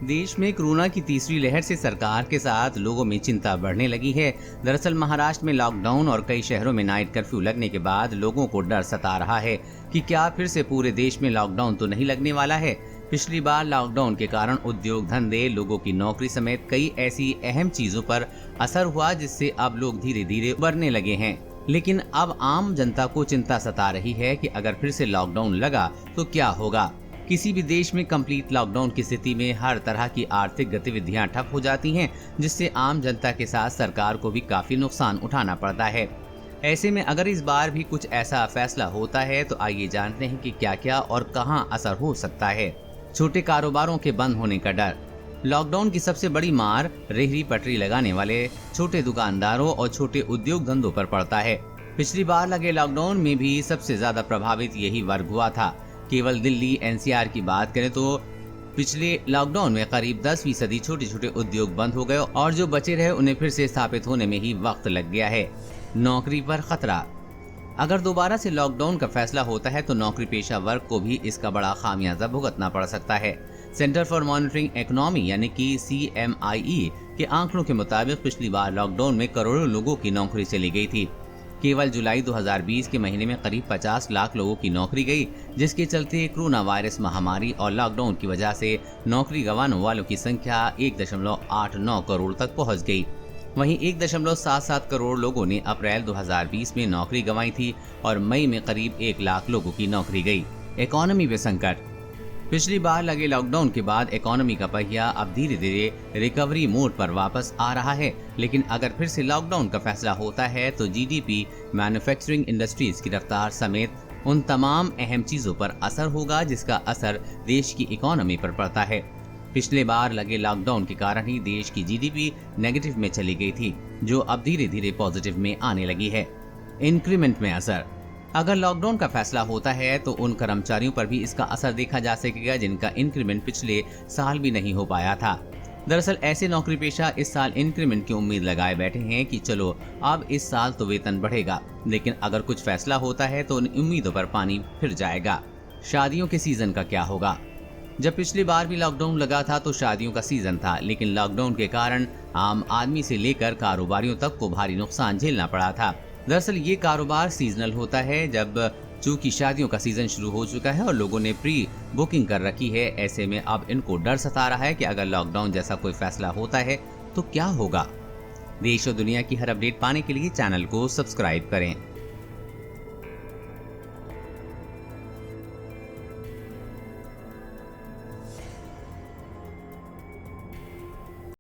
देश में कोरोना की तीसरी लहर से सरकार के साथ लोगों में चिंता बढ़ने लगी है। दरअसल महाराष्ट्र में लॉकडाउन और कई शहरों में नाइट कर्फ्यू लगने के बाद लोगों को डर सता रहा है कि क्या फिर से पूरे देश में लॉकडाउन तो नहीं लगने वाला है। पिछली बार लॉकडाउन के कारण उद्योग धंधे, लोगों की नौकरी समेत कई ऐसी अहम चीजों पर असर हुआ जिससे अब लोग धीरे धीरे उबरने लगे हैं। लेकिन अब आम जनता को चिंता सता रही है कि अगर फिर से लॉकडाउन लगा तो क्या होगा। किसी भी देश में कंप्लीट लॉकडाउन की स्थिति में हर तरह की आर्थिक गतिविधियां ठप हो जाती हैं, जिससे आम जनता के साथ सरकार को भी काफी नुकसान उठाना पड़ता है। ऐसे में अगर इस बार भी कुछ ऐसा फैसला होता है तो आइए जानते हैं कि क्या क्या और कहां असर हो सकता है। छोटे कारोबारों के बंद होने का डर। लॉकडाउन की सबसे बड़ी मार रेहड़ी पटरी लगाने वाले छोटे दुकानदारों और छोटे उद्योग धंधों पर पड़ता है। पिछली बार लगे लॉकडाउन में भी सबसे ज्यादा प्रभावित यही वर्ग हुआ था। केवल दिल्ली एनसीआर की बात करें तो पिछले लॉकडाउन में करीब 10% छोटे छोटे उद्योग बंद हो गए और जो बचे रहे उन्हें फिर से स्थापित होने में ही वक्त लग गया है। नौकरी पर खतरा। अगर दोबारा से लॉकडाउन का फैसला होता है तो नौकरी पेशा वर्ग को भी इसका बड़ा खामियाजा भुगतना पड़ सकता है। सेंटर फॉर मॉनिटरिंग इकोनॉमी यानी कि CMIE के आंकड़ों के मुताबिक पिछली बार लॉकडाउन में करोड़ों लोगों की नौकरी चली गई थी। केवल जुलाई 2020 के महीने में करीब 50 लाख लोगों की नौकरी गई, जिसके चलते कोरोना वायरस महामारी और लॉकडाउन की वजह से नौकरी गंवाने वालों की संख्या 1.89 करोड़ तक पहुंच गई। वहीं 1.77 करोड़ लोगों ने अप्रैल 2020 में नौकरी गंवाई थी और मई में करीब 1 लाख लोगों की नौकरी गई। इकोनॉमी में संकट। पिछली बार लगे लॉकडाउन के बाद इकोनॉमी का पहिया अब धीरे धीरे रिकवरी मोड पर वापस आ रहा है। लेकिन अगर फिर से लॉकडाउन का फैसला होता है तो GDP, मैन्युफैक्चरिंग इंडस्ट्रीज की रफ्तार समेत उन तमाम अहम चीजों पर असर होगा जिसका असर देश की इकोनॉमी पर पड़ता है। पिछले बार लगे लॉकडाउन के कारण ही देश की GDP नेगेटिव में चली गई थी, जो अब धीरे धीरे पॉजिटिव में आने लगी है। इंक्रीमेंट में असर। अगर लॉकडाउन का फैसला होता है तो उन कर्मचारियों पर भी इसका असर देखा जा सकेगा जिनका इंक्रीमेंट पिछले साल भी नहीं हो पाया था। दरअसल ऐसे नौकरी पेशा इस साल इंक्रीमेंट की उम्मीद लगाए बैठे हैं कि चलो अब इस साल तो वेतन बढ़ेगा, लेकिन अगर कुछ फैसला होता है तो उन उम्मीदों पर पानी फिर जाएगा। शादियों के सीजन का क्या होगा। जब पिछली बार भी लॉकडाउन लगा था तो शादियों का सीजन था, लेकिन लॉकडाउन के कारण आम आदमी से लेकर कारोबारियों तक को भारी नुकसान झेलना पड़ा था। दरअसल ये कारोबार सीजनल होता है, जब चूंकि शादियों का सीजन शुरू हो चुका है और लोगों ने प्री बुकिंग कर रखी है। ऐसे में अब इनको डर सता रहा है कि अगर लॉकडाउन जैसा कोई फैसला होता है तो क्या होगा। देश और दुनिया की हर अपडेट पाने के लिए चैनल को सब्सक्राइब करें।